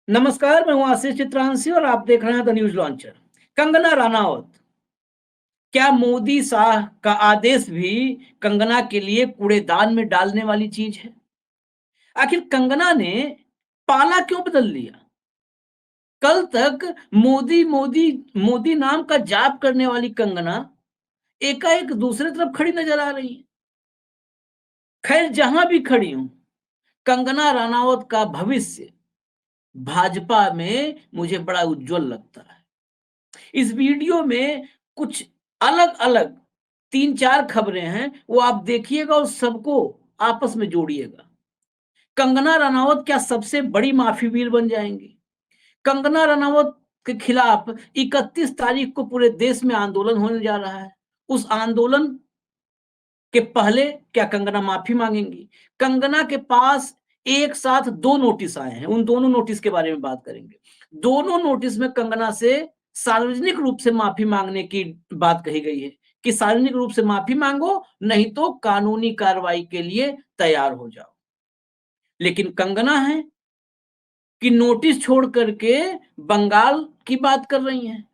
नमस्कार, मैं हूं आशीष चित्रांशी और आप देख रहे हैं the news launcher. Kangana Ranaut, क्या मोदी शाह का आदेश भी कंगना के लिए कूड़ेदान में डालने वाली चीज है? आखिर कंगना ने पाला क्यों बदल लिया? कल तक मोदी मोदी मोदी नाम का जाप करने वाली कंगना एकाएक दूसरे तरफ खड़ी नजर आ रही है। खैर, जहां भी खड़ी हूं, कंगना रनावत का भविष्य भाजपा में मुझे बड़ा उज्जवल लगता है। इस वीडियो में कुछ अलग-अलग 3-4 खबरें हैं, वो आप देखिएगा और सबको आपस में जोड़िएगा। कंगना रनावत क्या सबसे बड़ी माफी वीर बन जाएंगी? कंगना रनावत के खिलाफ 31 तारीख को पूरे देश में आंदोलन होने जा रहा है। उस आंदोलन के पहले क्या कंगना माफी मांगेंगी? कंगना के पास एक साथ 2 नोटिस आए हैं, उन दोनों नोटिस के बारे में बात करेंगे। दोनों नोटिस में कंगना से सार्वजनिक रूप से माफी मांगने की बात कही गई है कि सार्वजनिक रूप से माफी मांगो, नहीं तो कानूनी कार्रवाई के लिए तैयार हो जाओ। लेकिन कंगना है कि नोटिस छोड़ करके बंगाल की बात कर रही हैं।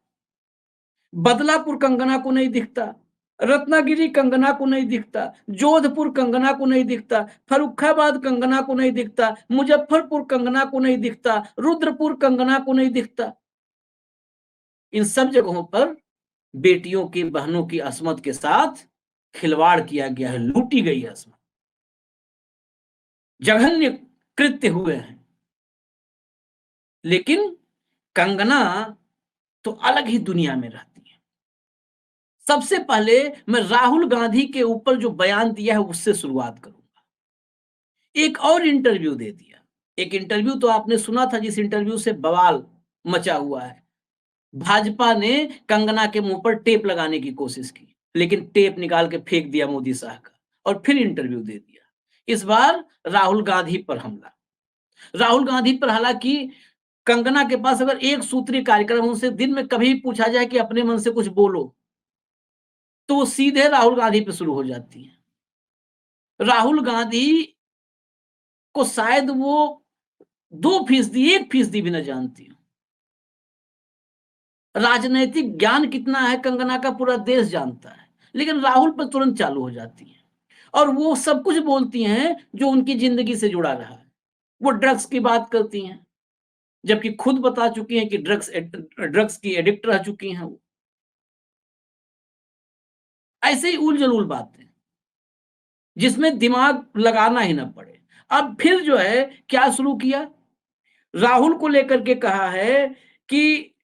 बदलापुर कंगना को नहीं दिखता, रत्नागिरी कंगना को नहीं दिखता, जोधपुर कंगना को नहीं दिखता, फर्रुखाबाद कंगना को नहीं दिखता, मुजफ्फरपुर कंगना को नहीं दिखता, रुद्रपुर कंगना को नहीं दिखता। इन सब जगहों पर बेटियों की, बहनों की अस्मत के साथ खिलवाड़ किया गया है, लूटी गई है अस्मत, जघन्य कृत्य हुए हैं। लेकिन कंगना तो अलग ही दुनिया में रहती है। सबसे पहले मैं राहुल गांधी के ऊपर जो बयान दिया है उससे शुरुआत करूंगा। एक और इंटरव्यू दे दिया। एक इंटरव्यू तो आपने सुना था जिस इंटरव्यू से बवाल मचा हुआ है। भाजपा ने कंगना के मुंह पर टेप लगाने की कोशिश की, लेकिन टेप निकाल के फेंक दिया मोदी शाह का और फिर इंटरव्यू दे दिया। इस बार राहुल गांधी पर हमला। राहुल गांधी पर, हालांकि कंगना के पास अगर एक सूत्रीय कार्यक्रम उनसे दिन में कभी पूछा जाए कि अपने मन से कुछ बोलो, तो वो सीधे राहुल गांधी पे शुरू हो जाती है। राहुल गांधी को शायद वो 2%, 1% भी न जानती हो। राजनैतिक ज्ञान कितना है कंगना का पूरा देश जानता है, लेकिन राहुल पर तुरंत चालू हो जाती है और वो सब कुछ बोलती हैं जो उनकी जिंदगी से जुड़ा रहा है। वो ड्रग्स की बात करती हैं, जबकि खुद बता चुकी हैं कि ड्रग्स की एडिक्ट रह चुकी हैं वो। ऐसे ही उल-जलूल बातें जिसमें दिमाग लगाना ही ना पड़े। अब फिर जो है क्या शुरू किया, राहुल को लेकर के कहा है कि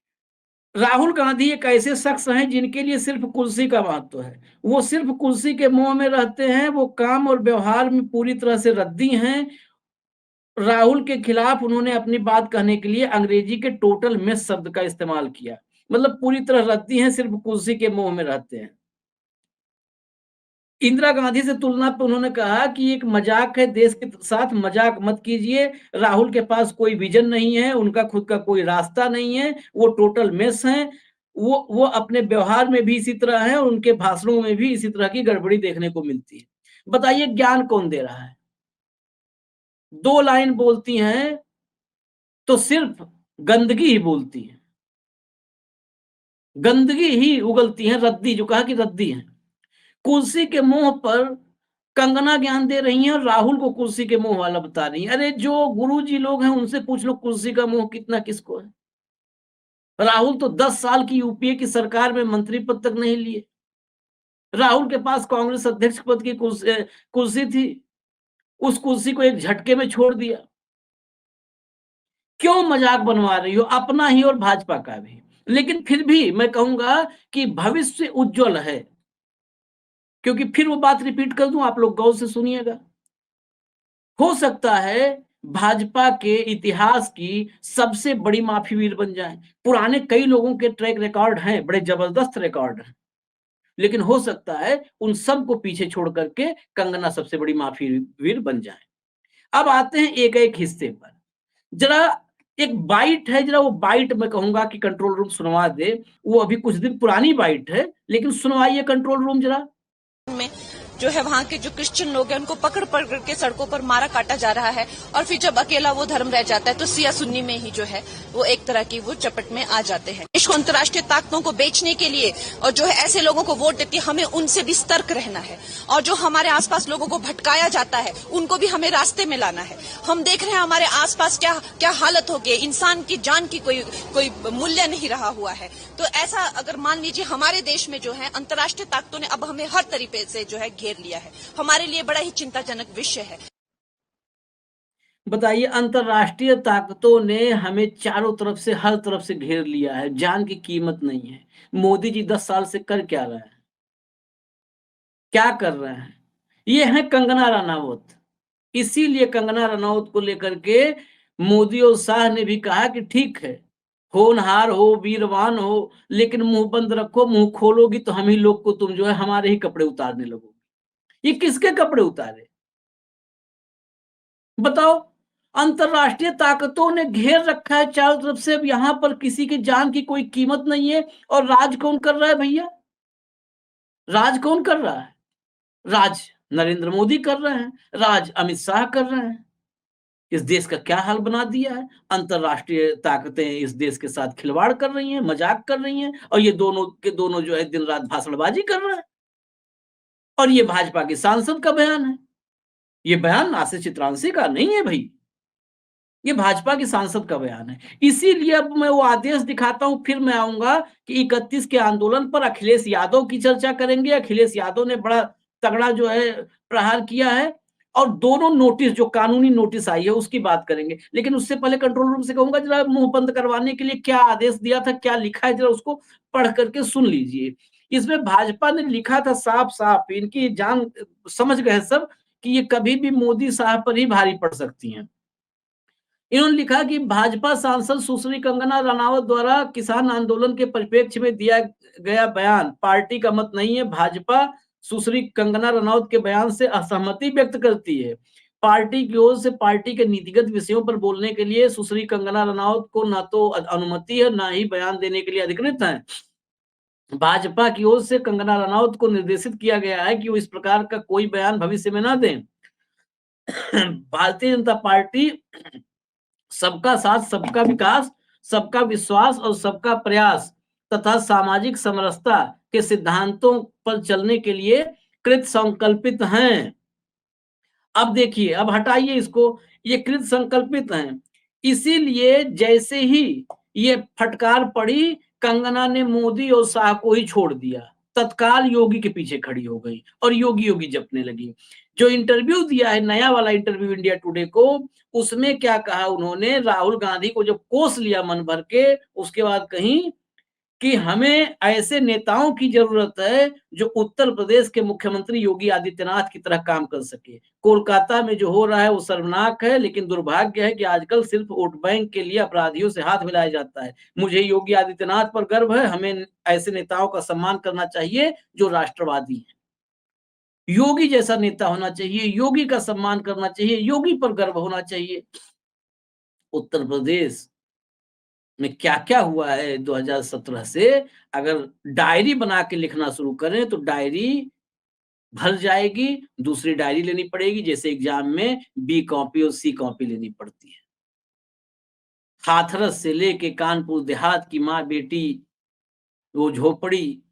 राहुल गांधी एक ऐसे शख्स हैं जिनके लिए सिर्फ कुर्सी का महत्व है। वो सिर्फ कुर्सी के मोह में रहते हैं, वो काम और व्यवहार में पूरी तरह से रद्दी हैं। राहुल के खिलाफ उन्होंने अपनी बात कहने के लिए अंग्रेजी के टोटल मिस शब्द का इस्तेमाल किया। मतलब पूरी तरह रद्दी हैं, सिर्फ कुर्सी के मोह में रहते हैं। इंदिरा गांधी से तुलना पे उन्होंने कहा कि एक मजाक है, देश के साथ मजाक मत कीजिए। राहुल के पास कोई विजन नहीं है, उनका खुद का कोई रास्ता नहीं है, वो टोटल मेस हैं। वो अपने व्यवहार में भी इसी तरह है और उनके भाषणों में भी इसी तरह की गड़बड़ी देखने को मिलती है। बताइए ज्ञान कौन दे रहा है? 2 लाइन बोलती हैं तो सिर्फ गंदगी ही बोलती हैं। गंदगी ही उगलती हैं, रद्दी, जो कहा कि रद्दी हैं। कुर्सी के मोह पर कंगना ज्ञान दे रही हैं और राहुल को कुर्सी के मोह वाला बता रही हैं। अरे जो गुरुजी लोग हैं उनसे पूछ लो कुर्सी का मोह कितना किसको है। राहुल तो 10 साल की यूपीए की सरकार में मंत्री पद तक नहीं लिए। राहुल के पास कांग्रेस अध्यक्ष पद की कुर्सी थी, उस कुर्सी को एक झटके में छोड़ दिया। क्यों मजाक बनवा रही हो अपना ही और भाजपा का भी? लेकिन फिर भी मैं कहूंगा कि भविष्य उज्जवल है, क्योंकि फिर वो बात रिपीट कर दूं, आप लोग गौर से सुनिएगा। हो सकता है भाजपा के इतिहास की सबसे बड़ी माफी वीर बन जाए। पुराने कई लोगों के ट्रैक रिकॉर्ड हैं, बड़े जबरदस्त रिकॉर्ड हैं, लेकिन हो सकता है उन सबको पीछे छोड़ करके कंगना सबसे बड़ी माफी वीर बन जाए। अब आते हैं एक एक हिस्से पर। जरा एक बाइट है, जरा वो बाइट मैं कहूंगा कि कंट्रोल रूम सुनवा दे। वो अभी कुछ दिन पुरानी बाइट है, लेकिन सुनवाइए कंट्रोल रूम जरा। में जो है वहाँ के जो क्रिश्चियन लोग हैं उनको पकड़ पकड़ के सड़कों पर मारा काटा जा रहा है, और फिर जब अकेला वो धर्म रह जाता है तो सिया सुन्नी में ही जो है वो एक तरह की वो चपट में आ जाते हैं। देश को अंतर्राष्ट्रीय ताकतों को बेचने के लिए और जो है ऐसे लोगों को वोट देती है, हमें उनसे भी सतर्क रहना है, और जो हमारे आसपास लोगों को भटकाया जाता है उनको भी हमें रास्ते में लाना है। हम देख रहे हैं हमारे आसपास क्या क्या हालत हो गई, इंसान की जान की कोई मूल्य नहीं रहा हुआ है। तो ऐसा अगर मान लीजिए हमारे देश में जो है अंतर्राष्ट्रीय ताकतों ने अब हमें हर तरीके से जो है घेर लिया है, हमारे लिए बड़ा ही चिंताजनक विषय है। बताइए, अंतरराष्ट्रीय ताकतों ने हमें चारों तरफ से, हर तरफ से घेर लिया है, जान की कीमत नहीं है। मोदी जी 10 साल से कर क्या रहे हैं? क्या कर रहे हैं? ये है कंगना रनावत। इसीलिए कंगना रनावत को लेकर के मोदी और शाह ने भी कहा कि ठीक है, होनहार हो, वीरवान हो, लेकिन मुंह बंद रखो, मुंह खोलोगी तो हम ही लोग को तुम जो है हमारे ही कपड़े उतारने लगोगे। ये किसके कपड़े उतारे? बताओ। अंतरराष्ट्रीय ताकतों ने घेर रखा है चारों तरफ से, अब यहां पर किसी की जान की कोई कीमत नहीं है। और राज कौन कर रहा है भैया? राज कौन कर रहा है? राज नरेंद्र मोदी कर रहे हैं, राज अमित शाह कर रहे हैं। इस देश का क्या हाल बना दिया है? अंतरराष्ट्रीय ताकतें इस देश के साथ खिलवाड़ कर रही हैं, मजाक कर रही हैं, और ये दोनों के दोनों जो है दिन रात भाषणबाजी कर रहे हैं। और ये भाजपा के सांसद का बयान है। ये बयान आशीष चित्रांशी का नहीं है भाई, ये भाजपा के सांसद का बयान है। इसीलिए अब मैं वो आदेश दिखाता हूं, फिर मैं आऊंगा कि 31 के आंदोलन पर अखिलेश यादव की चर्चा करेंगे। अखिलेश यादव ने बड़ा तगड़ा जो है प्रहार किया है, और दोनों नोटिस, जो कानूनी नोटिस आई है उसकी बात करेंगे। लेकिन उससे पहले कंट्रोल रूम से कहूंगा, जरा मुंह बंद करवाने के लिए क्या आदेश दिया था, क्या लिखा है, जरा उसको पढ़ करके सुन लीजिए। इसमें भाजपा ने लिखा था साफ साफ, इनकी जान समझ गए सब कि ये कभी भी मोदी साहब पर ही भारी पड़ सकती हैं। इन्होंने लिखा कि भाजपा सांसद सुश्री कंगना रनावत द्वारा किसान आंदोलन के परिप्रेक्ष्य में दिया गया बयान पार्टी का मत नहीं है। भाजपा सुश्री कंगना रनावत के बयान से असहमति व्यक्त करती है। पार्टी की ओर से पार्टी के नीतिगत विषयों पर बोलने के लिए सुश्री कंगना रनावत को न तो अनुमति है, न ही बयान देने के लिए अधिकृत है। भाजपा की ओर से कंगना रनावत को निर्देशित किया गया है कि वो इस प्रकार का कोई बयान भविष्य में न दें। भारतीय जनता पार्टी सबका साथ, सबका विकास, सबका विश्वास और सबका प्रयास तथा सामाजिक समरसता के सिद्धांतों पर चलने के लिए कृत संकल्पित हैं। अब देखिए, अब हटाइए इसको, ये कृत संकल्पित हैं। इसीलिए जैसे ही ये फटकार पड़ी, कंगना ने मोदी और शाह को ही छोड़ दिया, तत्काल योगी के पीछे खड़ी हो गई और योगी योगी जपने लगी। जो इंटरव्यू दिया है, नया वाला इंटरव्यू इंडिया टुडे को, उसमें क्या कहा उन्होंने, राहुल गांधी को जब कोस लिया मन भर के, उसके बाद कहीं कि हमें ऐसे नेताओं की जरूरत है जो उत्तर प्रदेश के मुख्यमंत्री योगी आदित्यनाथ की तरह काम कर सके। कोलकाता में जो हो रहा है वो शर्मनाक है, लेकिन दुर्भाग्य है कि आजकल सिर्फ वोट बैंक के लिए अपराधियों से हाथ मिलाया जाता है। मुझे योगी आदित्यनाथ पर गर्व है, हमें ऐसे नेताओं का सम्मान करना चाहिए जो राष्ट्रवादी है। योगी जैसा नेता होना चाहिए, योगी का सम्मान करना चाहिए, योगी पर गर्व होना चाहिए। उत्तर प्रदेश में क्या क्या हुआ है 2017 से, अगर डायरी बना के लिखना शुरू करें तो डायरी भर जाएगी, दूसरी डायरी लेनी पड़ेगी, जैसे एग्जाम में बी कॉपी और सी कॉपी लेनी पड़ती है। हाथरस से लेके कानपुर देहात की माँ बेटी, वो झोपड़ी,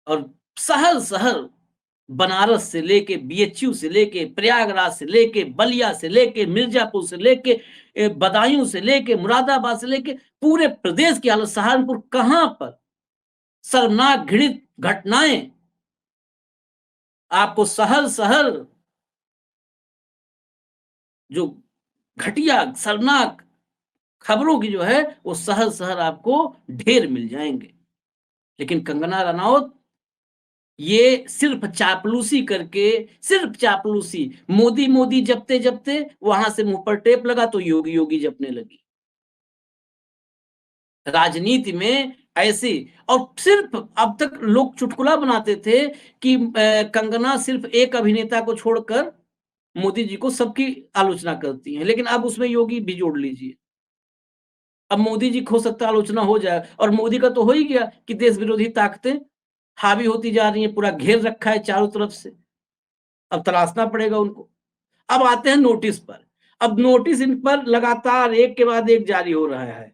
और शहर शहर, बनारस से लेके बीएचयू से लेके प्रयागराज से लेके बलिया से लेके मिर्जापुर से लेके बदायूं से लेके मुरादाबाद से लेके पूरे प्रदेश की हालत, सहारनपुर, कहां पर शर्मनाक घृणित घटनाएं, आपको शहर शहर जो घटिया शर्मनाक खबरों की जो है वो शहर शहर आपको ढेर मिल जाएंगे। लेकिन कंगना रनावत ये सिर्फ चापलूसी करके, सिर्फ चापलूसी, मोदी मोदी जपते जपते वहां से मुंह पर टेप लगा तो योगी योगी जपने लगी। राजनीति में ऐसे, और सिर्फ अब तक लोग चुटकुला बनाते थे कि कंगना सिर्फ एक अभिनेता को छोड़कर मोदी जी को सबकी आलोचना करती हैं, लेकिन अब उसमें योगी भी जोड़ लीजिए। अब मोदी जी को हो सकता है आलोचना हो जाए, और मोदी का तो हो ही गया कि देश विरोधी ताकतें हावी होती जा रही हैं, पूरा घेर रखा है चारों तरफ से। अब तलाशना पड़ेगा उनको। अब आते हैं नोटिस पर। अब नोटिस इन पर लगातार एक के बाद एक जारी हो रहा है।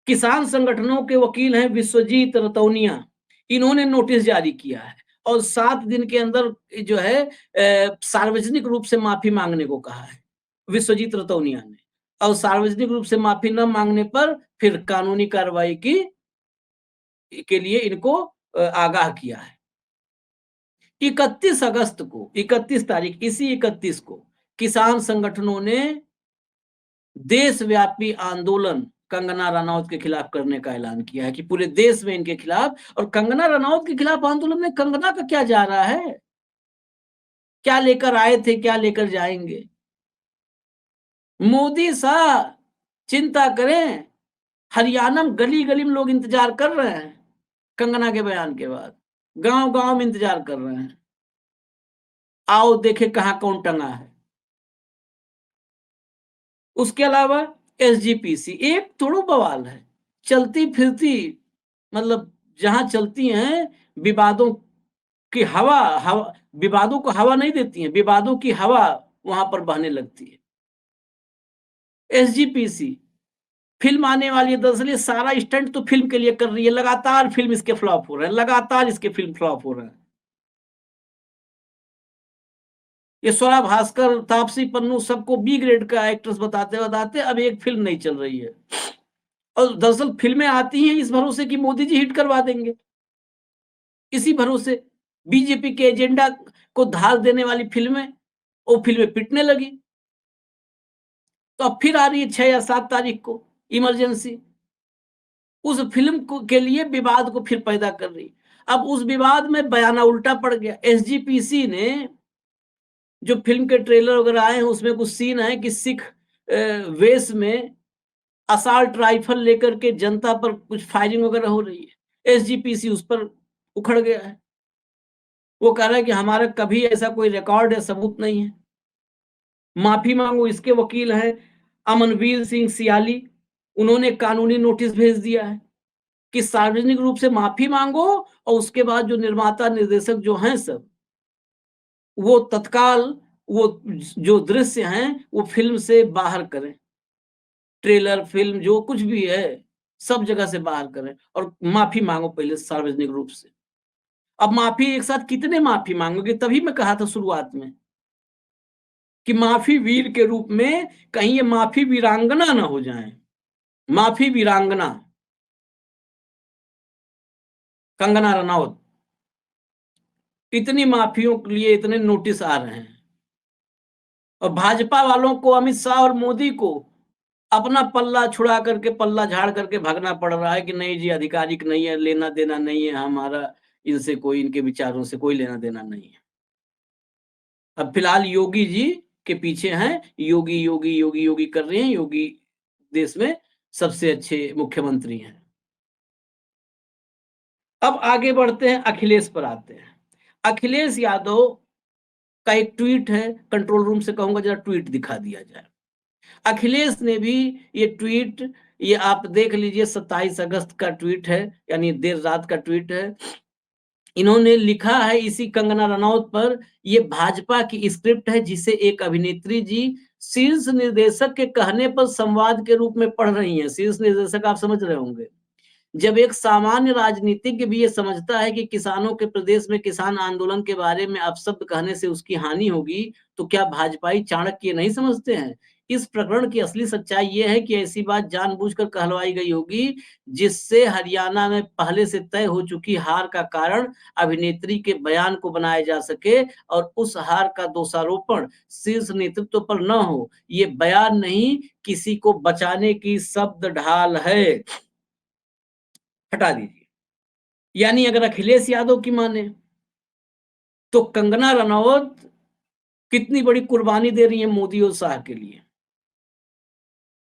किसान संगठनों के वकील हैं विश्वजीत रतौनिया, इन्होंने नोटिस जारी किया है और 7 दिन के अंदर जो है सार्वजनिक रूप से माफी मांगने को कहा है विश्वजीत रतौनिया ने। और सार्वजनिक रूप से माफी न मांगने पर फिर कानूनी कार्रवाई की के लिए इनको आगाह किया है। 31 अगस्त को, 31 तारीख, इसी 31 को किसान संगठनों ने देशव्यापी आंदोलन कंगना रनौत के खिलाफ करने का ऐलान किया है कि पूरे देश में इनके खिलाफ। और कंगना रनौत के खिलाफ आंदोलन में कंगना का क्या जा रहा है? क्या लेकर आए थे, क्या लेकर जाएंगे? मोदी शाह चिंता करें, हरियाणा में गली गली में लोग इंतजार कर रहे हैं कंगना के बयान के बाद, गांव गांव में इंतजार कर रहे हैं। आओ देखे कहां कौन टंगा है। उसके अलावा एसजीपीसी एक थोड़ा बवाल है, चलती फिरती, मतलब जहां चलती हैं विवादों की हवा, विवादों को हवा नहीं देती हैं, विवादों की हवा वहां पर बहने लगती है। एसजीपीसी फिल्म आने वाली है, दरअसल ये सारा स्टंट तो फिल्म के लिए कर रही है, लगातार फिल्म इसके फ्लॉप हो रहे हैं, लगातार इसके फिल्म फ्लॉप हो रहे हैं। ये स्वरा भास्कर, तापसी पन्नू सबको बी ग्रेड का एक्ट्रेस बताते बताते अब एक फिल्म नहीं चल रही है। और दरअसल फिल्में आती हैं इस भरोसे कि मोदी जी हिट करवा देंगे, इसी भरोसे बीजेपी के एजेंडा को धार देने वाली फिल्में, वो फिल्में पिटने लगी। तो अब फिर आ रही है 6 या 7 तारीख को इमरजेंसी, उस फिल्म को के लिए विवाद को फिर पैदा कर रही। अब उस विवाद में बयाना उल्टा पड़ गया। एसजीपीसी ने जो फिल्म के ट्रेलर वगैरह आए हैं उसमें कुछ सीन है कि सिख वेश में असॉल्ट राइफल लेकर के जनता पर कुछ फायरिंग वगैरह हो रही है। एसजीपीसी उस पर उखड़ गया है। वो कह रहा है कि हमारा कभी ऐसा कोई रिकॉर्ड या सबूत नहीं है। माफी मांगो, इसके वकील हैं अमनवीर सिंह सियाली, उन्होंने कानूनी नोटिस भेज दिया है कि सार्वजनिक रूप से माफी मांगो और उसके बाद जो निर्माता निर्देशक जो हैं सब, वो तत्काल वो जो दृश्य हैं वो फिल्म से बाहर करें, ट्रेलर फिल्म जो कुछ भी है सब जगह से बाहर करें और माफी मांगो पहले सार्वजनिक रूप से। अब माफी एक साथ कितने माफी मांगोगे? तभी मैं कहा था शुरुआत में कि माफी वीर के रूप में कहीं ये माफी वीरांगना ना हो जाए। माफी वीरांगना कंगना रनौत, इतनी माफियों के लिए इतने नोटिस आ रहे हैं। और भाजपा वालों को, अमित शाह और मोदी को अपना पल्ला छुड़ा करके, पल्ला झाड़ करके भागना पड़ रहा है कि नहीं जी आधिकारिक नहीं है, लेना देना नहीं है, हमारा इनसे कोई, इनके विचारों से कोई लेना देना नहीं है। अब फिलहाल योगी जी के पीछे हैं, योगी योगी योगी योगी कर रहे हैं। योगी देश में सबसे अच्छे मुख्यमंत्री हैं। अब आगे बढ़ते हैं, अखिलेश पर आते हैं। अखिलेश यादव का एक ट्वीट है, कंट्रोल रूम से कहूंगा जरा ट्वीट दिखा दिया जाए। अखिलेश ने भी ये ट्वीट, ये आप देख लीजिए, 27 अगस्त का ट्वीट है, यानी देर रात का ट्वीट है। इन्होंने लिखा है इसी कंगना रनौत पर, ये भाजपा की स्क्रिप्ट है जिसे एक अभिनेत्री जी शीर्ष निर्देशक के कहने पर संवाद के रूप में पढ़ रही हैं। शीर्ष निर्देशक आप समझ रहे होंगे। जब एक सामान्य राजनीतिज्ञ भी ये समझता है कि किसानों के प्रदेश में किसान आंदोलन के बारे में अपशब्द कहने से उसकी हानि होगी, तो क्या भाजपाई चाणक्य ये नहीं समझते हैं? इस प्रकरण की असली सच्चाई ये है कि ऐसी बात जानबूझकर कहलवाई गई होगी जिससे हरियाणा में पहले से तय हो चुकी हार का कारण अभिनेत्री के बयान को बनाया जा सके और उस हार का दोषारोपण शीर्ष नेतृत्व पर न हो। ये बयान नहीं, किसी को बचाने की शब्द ढाल है। हटा दीजिए। यानी अगर अखिलेश यादव की माने तो कंगना रनौत कितनी बड़ी कुर्बानी दे रही है मोदी और शाह के लिए।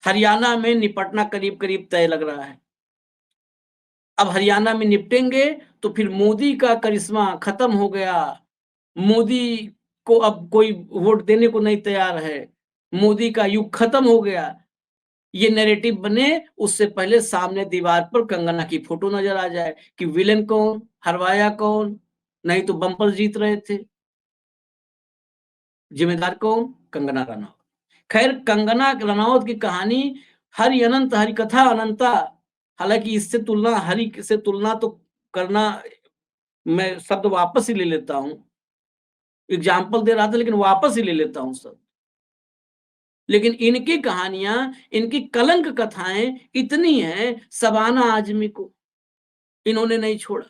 हरियाणा में निपटना करीब करीब तय लग रहा है। अब हरियाणा में निपटेंगे तो फिर मोदी का करिश्मा खत्म हो गया, मोदी को अब कोई वोट देने को नहीं तैयार है, मोदी का युग खत्म हो गया, ये नैरेटिव बने उससे पहले सामने दीवार पर कंगना की फोटो नजर आ जाए कि विलेन कौन, हरवाया कौन? नहीं तो बम्पर जीत रहे थे। जिम्मेदार कौन? कंगना रनावत। खैर, कंगना रनावत की कहानी हरि अनंत हरि कथा अनंता, हालांकि इससे तुलना, हरि से तुलना तो करना, मैं शब्द वापस ही ले लेता हूं, एग्जाम्पल दे रहा था लेकिन वापस ही ले लेता हूं सब। लेकिन इनकी कहानियां, इनकी कलंक कथाएं इतनी हैं, शबाना आजमी को इन्होंने नहीं छोड़ा।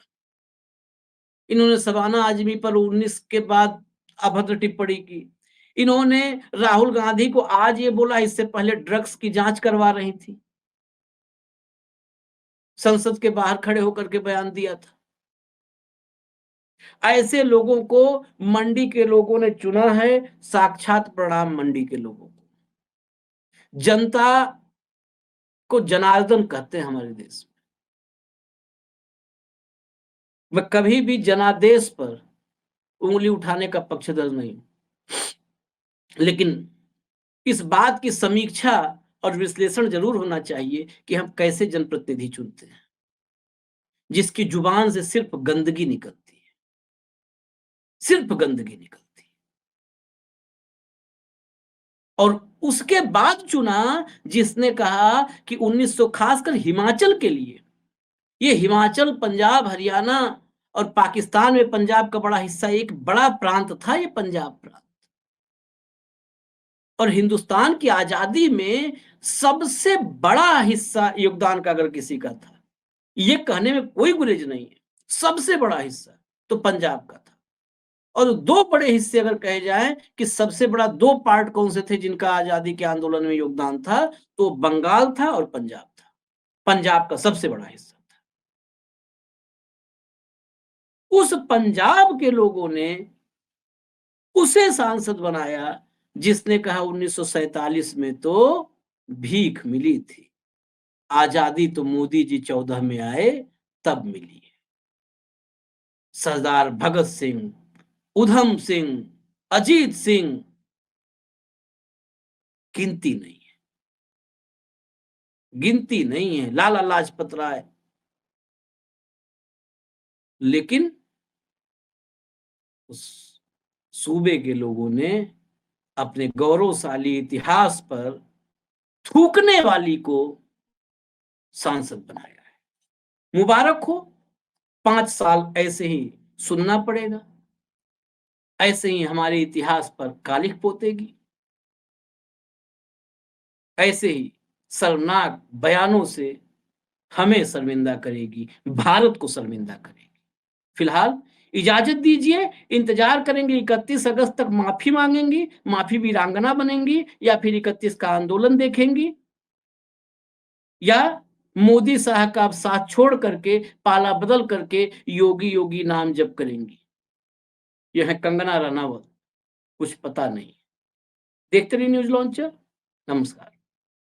इन्होंने शबाना आजमी पर 19 के बाद अभद्र टिप्पणी की। इन्होंने राहुल गांधी को आज ये बोला, इससे पहले ड्रग्स की जांच करवा रही थी, संसद के बाहर खड़े होकर के बयान दिया था। ऐसे लोगों को मंडी के लोगों ने चुना है, साक्षात प्रणाम मंडी के लोगों को। जनता को जनार्दन कहते हैं हमारे देश में। मैं कभी भी जनादेश पर उंगली उठाने का पक्षधर नहीं, लेकिन इस बात की समीक्षा और विश्लेषण जरूर होना चाहिए कि हम कैसे जनप्रतिनिधि चुनते हैं, जिसकी जुबान से सिर्फ गंदगी निकलती है, सिर्फ गंदगी निकलती है। और उसके बाद चुना जिसने कहा कि 1900, खासकर हिमाचल के लिए, ये हिमाचल, पंजाब, हरियाणा और पाकिस्तान में पंजाब का बड़ा हिस्सा, एक बड़ा प्रांत था ये पंजाब प्रांत, और हिंदुस्तान की आजादी में सबसे बड़ा हिस्सा योगदान का अगर किसी का था, ये कहने में कोई गुरेज नहीं है, सबसे बड़ा हिस्सा तो पंजाब का था। और दो बड़े हिस्से अगर कहे जाए कि सबसे बड़ा दो पार्ट कौन से थे जिनका आजादी के आंदोलन में योगदान था, तो बंगाल था और पंजाब था। पंजाब का सबसे बड़ा हिस्सा था। उस पंजाब के लोगों ने उसे सांसद बनाया जिसने कहा 1947 में तो भीख मिली थी, आजादी तो मोदी जी 14 में आए तब मिली है। सरदार भगत सिंह, उधम सिंह, अजीत सिंह, गिनती नहीं है, गिनती नहीं है, लाला लाजपत राय। लेकिन उस सूबे के लोगों ने अपने गौरवशाली इतिहास पर थूकने वाली को सांसद बनाया है। मुबारक हो, 5 साल ऐसे ही सुनना पड़ेगा, ऐसे ही हमारे इतिहास पर कालिख पोतेगी, ऐसे ही शर्मनाक बयानों से हमें शर्मिंदा करेगी, भारत को शर्मिंदा करेगी। फिलहाल इजाजत दीजिए, इंतजार करेंगे 31 अगस्त तक माफी मांगेंगी, माफी वीरांगना बनेंगी, या फिर 31 का आंदोलन देखेंगी, या मोदी साहब का साथ छोड़ करके, पाला बदल करके योगी योगी नाम जप करेंगी। यह है कंगना रनावत, कुछ पता नहीं। देखते रहिए न्यूज लॉन्चर। नमस्कार।